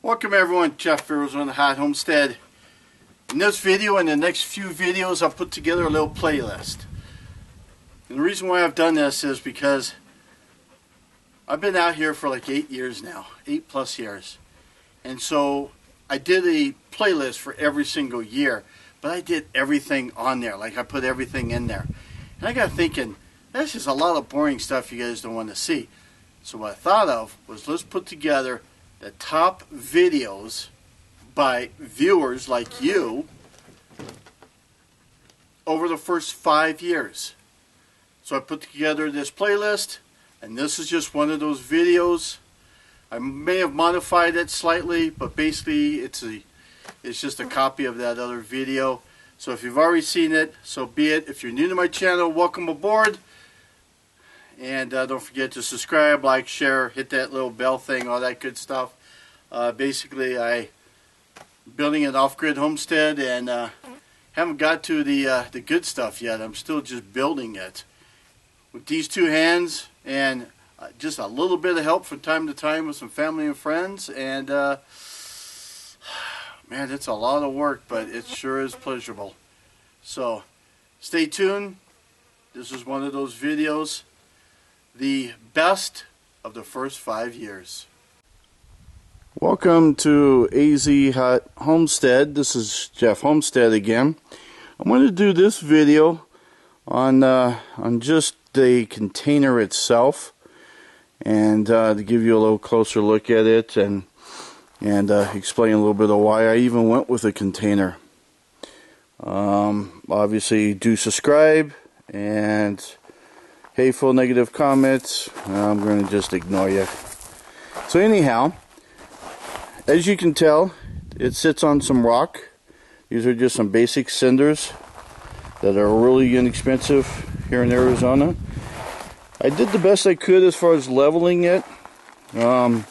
Welcome everyone, Jeff ArizonaHotHomestead. In this video and the next few videos I'll put together a little playlist. And the reason why I've done this is because I've been out here for like 8 years now, 8+ years. And so I did a playlist for every single year, but I did everything on there, like I put everything in there. And I got thinking, that's just a lot of boring stuff you guys don't want to see. So what I thought of was, let's put together the top videos by viewers like you over the first 5 years. So I put together this playlist, and this is just one of those videos. I may have modified it slightly, but basically it's just a copy of that other video. So if you've already seen it, so be it. If you're new to my channel, welcome aboard. And don't forget to subscribe, like, share, hit that little bell thing, all that good stuff. Basically, I'm building an off-grid homestead, and haven't got to the good stuff yet. I'm still just building it with these two hands, and just a little bit of help from time to time with some family and friends. And man, it's a lot of work, but it sure is pleasurable. So stay tuned. This is one of those videos. The best of the first 5 years. Welcome to ArizonaHotHomestead. This is Jeff Homestead again. I'm going to do this video on just the container itself, and to give you a little closer look at it, and explain a little bit of why I even went with a container. Obviously, do subscribe, and hateful, negative comments, I'm going to just ignore you. So anyhow, as you can tell, it sits on some rock. These are just some basic cinders that are really inexpensive here in Arizona. I did the best I could as far as leveling it. And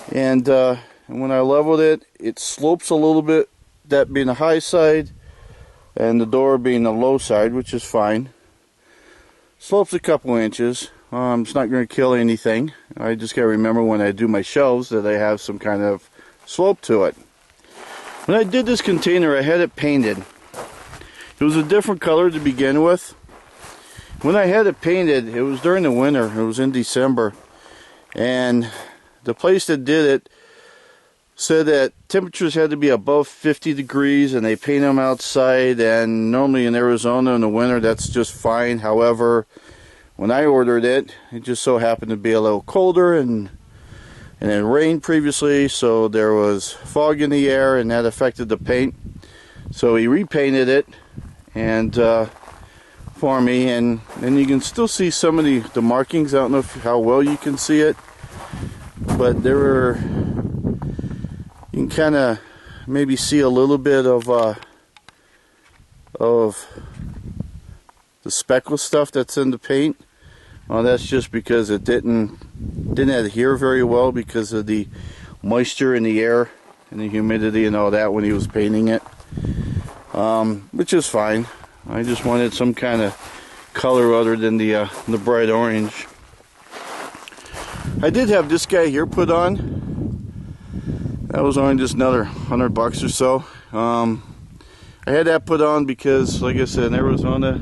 when I leveled it, it slopes a little bit, that being the high side, and the door being the low side, which is fine. Slopes a couple inches. It's not going to kill anything. I just got to remember when I do my shelves that I have some kind of slope to it. When I did this container, I had it painted. It was a different color to begin with. When I had it painted, it was during the winter. It was in December. And the place that did it said that temperatures had to be above 50 degrees, and they paint them outside, and normally in Arizona in the winter that's just fine. However, when I ordered it, it just so happened to be a little colder, and it rained previously, so there was fog in the air, and that affected the paint. So he repainted it and for me, and you can still see some of the markings. I don't know how well you can see it, but there were, you can kind of maybe see a little bit of the speckle stuff that's in the paint. Well, that's just because it didn't adhere very well because of the moisture in the air and the humidity and all that when he was painting it, which is fine. I just wanted some kind of color other than the bright orange. I did have this guy here put on. That was only just another $100 or so. I had that put on because, like I said, in Arizona,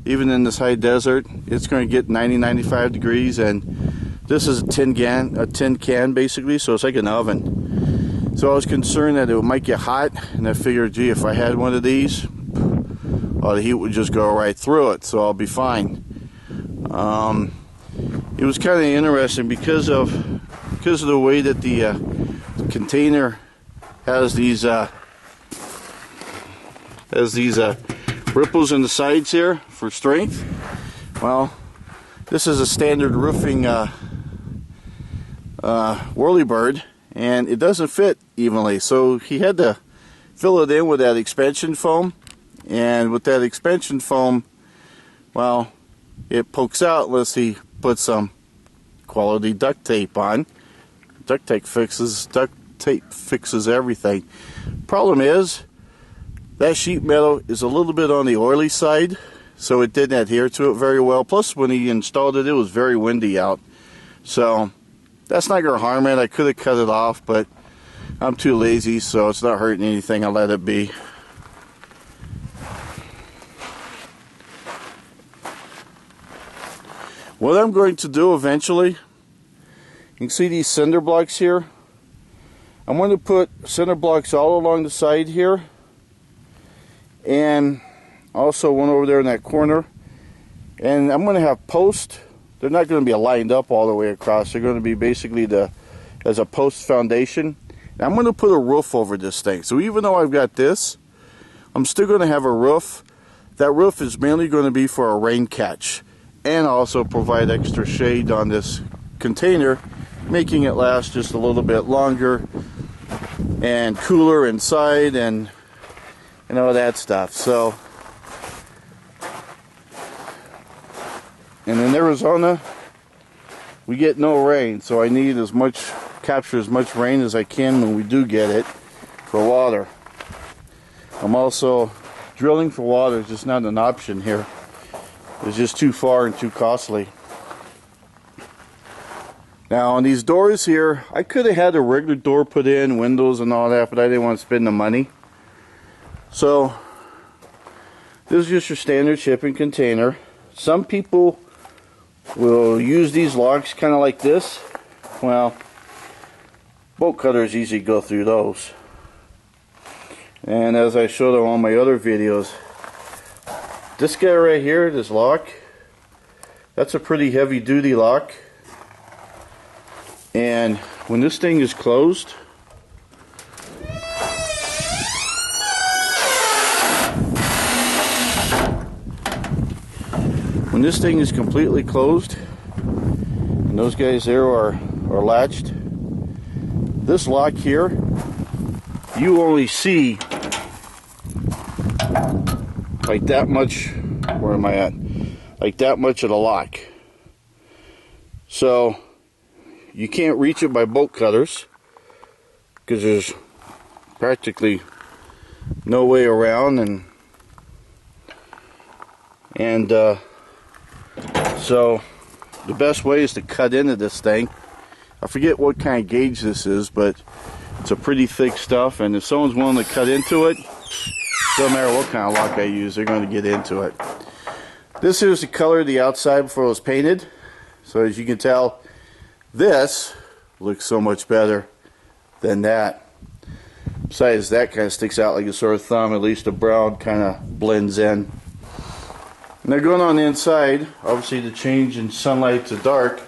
even in this high desert, it's going to get 90-95 degrees, and this is a tin can basically, so it's like an oven. So I was concerned that it might get hot, and I figured, gee, if I had one of these, the heat would just go right through it, so I'll be fine. It was kind of interesting because of the way that the container has these ripples in the sides here for strength. Well, this is a standard roofing whirlybird, and it doesn't fit evenly, so he had to fill it in with that expansion foam. And with that expansion foam, well, it pokes out unless he puts some quality duct tape on. Duct tape fixes everything. Problem is, that sheet metal is a little bit on the oily side, so it didn't adhere to it very well. Plus, when he installed it, it was very windy out. So that's not going to harm it. I could have cut it off, but I'm too lazy, so it's not hurting anything. I'll let it be. What I'm going to do eventually, you can see these cinder blocks here. I'm going to put cinder blocks all along the side here, and also one over there in that corner. And I'm going to have posts. They're not going to be lined up all the way across. They're going to be basically as a post foundation. And I'm going to put a roof over this thing. So even though I've got this, I'm still going to have a roof. That roof is mainly going to be for a rain catch, and also provide extra shade on this container, making it last just a little bit longer and cooler inside and all that stuff. So, and in Arizona, we get no rain, so I need capture as much rain as I can when we do get it for water. I'm also drilling for water is just not an option here. It's just too far and too costly. Now on these doors here, I could have had a regular door put in, windows and all that, but I didn't want to spend the money. So this is just your standard shipping container. Some people will use these locks kind of like this. Well, bolt cutters easily go through those. And as I showed on all my other videos, this guy right here, this lock, that's a pretty heavy duty lock. And when this thing is closed, when this thing is completely closed, and those guys there are latched, this lock here, you only see like that much. Where am I at? Like that much of the lock. So you can't reach it by bolt cutters because there's practically no way around, and so the best way is to cut into this thing. I forget what kind of gauge this is, but it's a pretty thick stuff, and if someone's willing to cut into it, doesn't matter what kind of lock I use, they're going to get into it. This is the color of the outside before it was painted. So as you can tell, this looks so much better than that. Besides, that kind of sticks out like a sore thumb. At least the brown kind of blends in. Now going on the inside, obviously the change in sunlight to dark,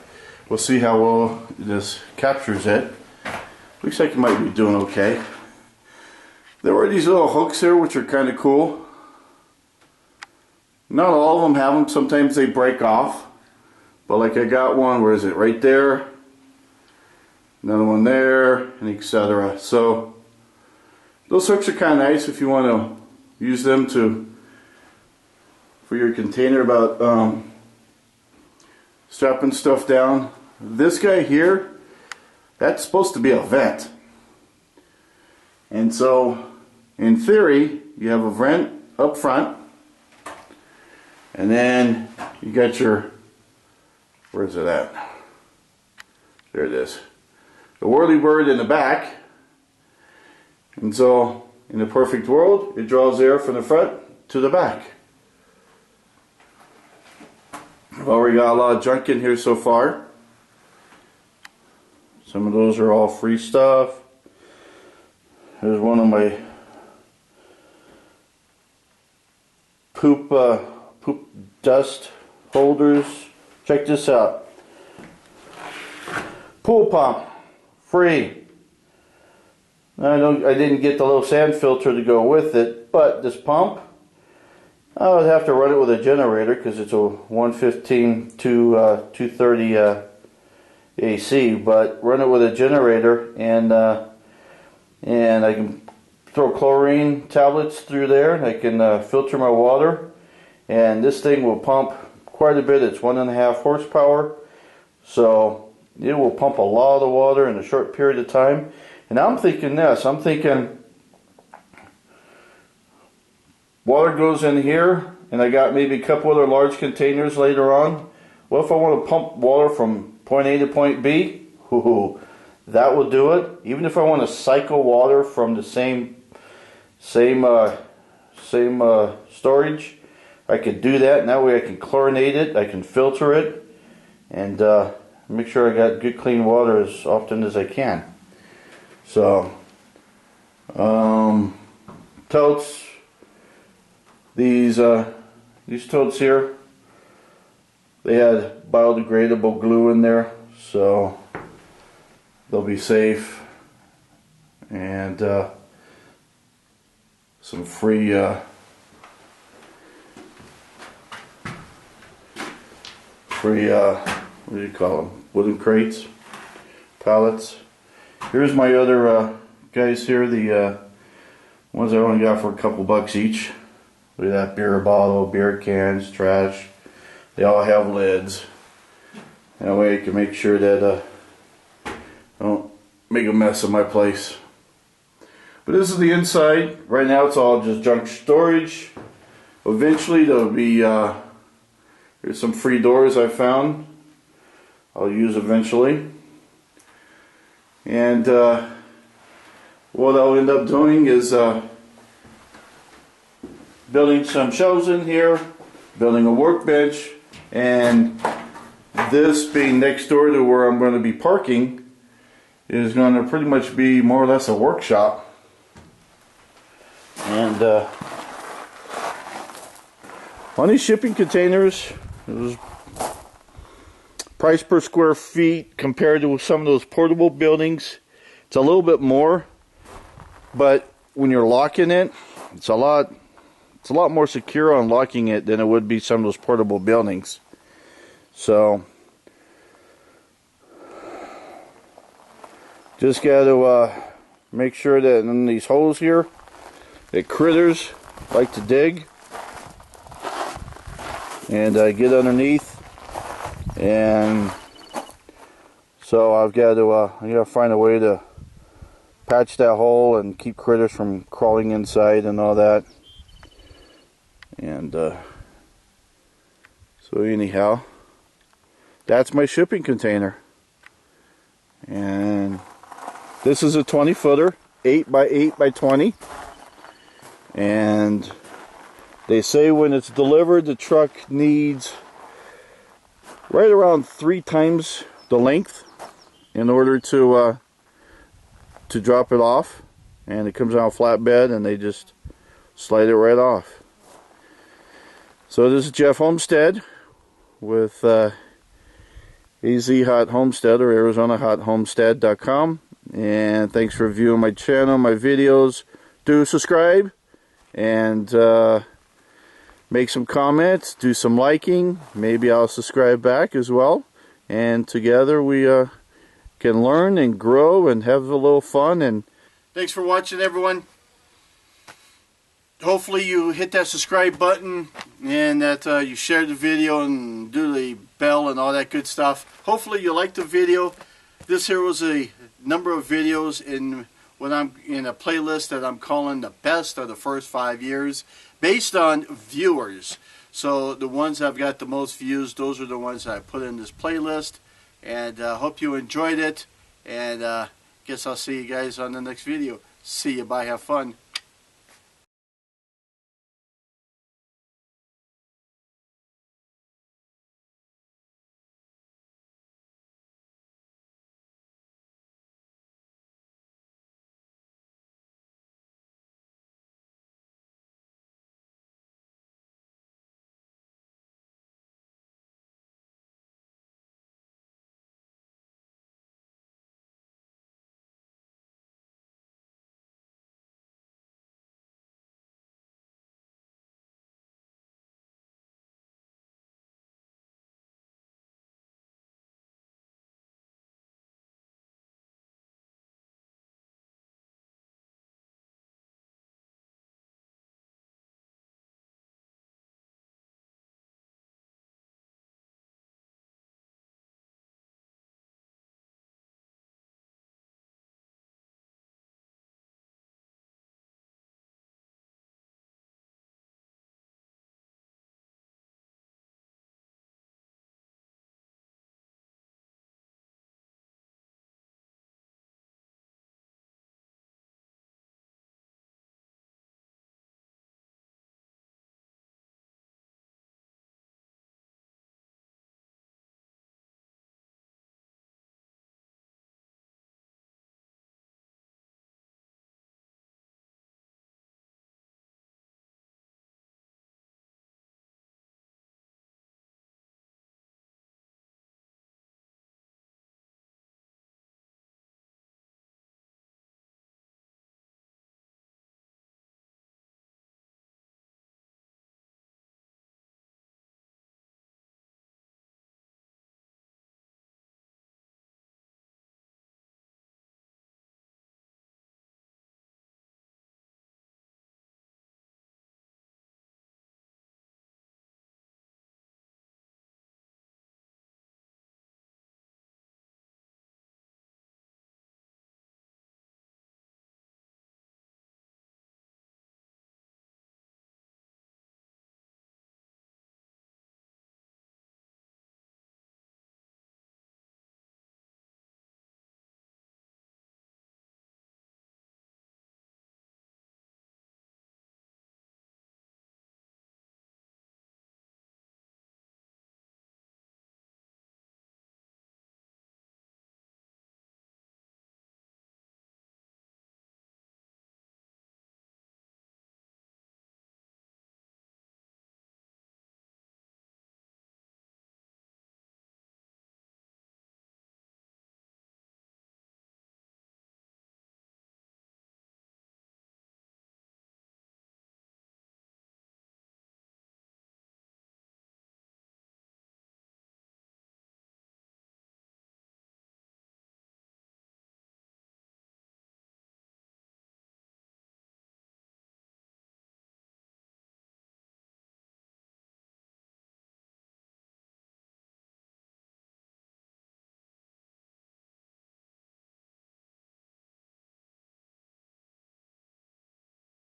we'll see how well this captures it. Looks like it might be doing okay. There were these little hooks here which are kind of cool. Not all of them have them. Sometimes they break off. But like I got one, where is it? Right there. Another one there, and etc. So those hooks are kind of nice if you want to use them for your container about strapping stuff down. This guy here, that's supposed to be a vent. And so, in theory, you have a vent up front, and then you got your, where is it at? There it is. The whirlybird in the back. And so, in the perfect world, it draws air from the front to the back. Well, we got a lot of junk in here so far. Some of those are all free stuff. Here's one of my poop dust holders. Check this out. Pool pump, free. I didn't get the little sand filter to go with it, but this pump, I would have to run it with a generator because it's a 115 to 230 AC. But run it with a generator, and I can throw chlorine tablets through there, and I can filter my water, and this thing will pump quite a bit. It's 1.5 horsepower, so it will pump a lot of water in a short period of time. And I'm thinking this, I'm thinking water goes in here, and I got maybe a couple other large containers later on. Well, if I want to pump water from point A to point B, that will do it. Even if I want to cycle water from the same storage, I could do that, and that way I can chlorinate it, I can filter it, and make sure I got good clean water as often as I can. So, totes, these totes here, they had biodegradable glue in there, so they'll be safe, and some free what do you call them? Wooden crates, pallets. Here's my other guys here, the ones I only got for a couple bucks each. Look at that, beer bottle, beer cans, trash. They all have lids. That way I can make sure that I don't make a mess of my place. But this is the inside. Right now it's all just junk storage. Eventually there'll be here's some free doors I found. I'll use eventually. And what I'll end up doing is building some shelves in here, building a workbench, and this being next door to where I'm going to be parking is going to pretty much be more or less a workshop. And on these shipping containers, price per square feet compared to some of those portable buildings, it's a little bit more, but when you're locking it, it's a lot more secure on locking it than it would be some of those portable buildings. So just got to make sure that in these holes here that critters like to dig and get underneath, and so I've got to find a way to patch that hole and keep critters from crawling inside and all that. And so anyhow, that's my shipping container, and this is a 20-footer, 8 by 8 by 20, and they say when it's delivered the truck needs right around 3 times the length in order to drop it off, and it comes on a flatbed and they just slide it right off. So this is Jeff Homestead with ArizonaHotHomestead or ArizonaHotHomestead.com, and thanks for viewing my channel, my videos. Do subscribe and make some comments, do some liking. Maybe I'll subscribe back as well, and together we can learn and grow and have a little fun. And thanks for watching, everyone. Hopefully you hit that subscribe button and that you share the video and do the bell and all that good stuff. Hopefully you liked the video. This here was a number of videos in what I'm in a playlist that I'm calling the best of the first 5 years, based on viewers. So the ones that have got the most views, those are the ones that I put in this playlist. And hope you enjoyed it, and guess I'll see you guys on the next video. See you, bye, have fun.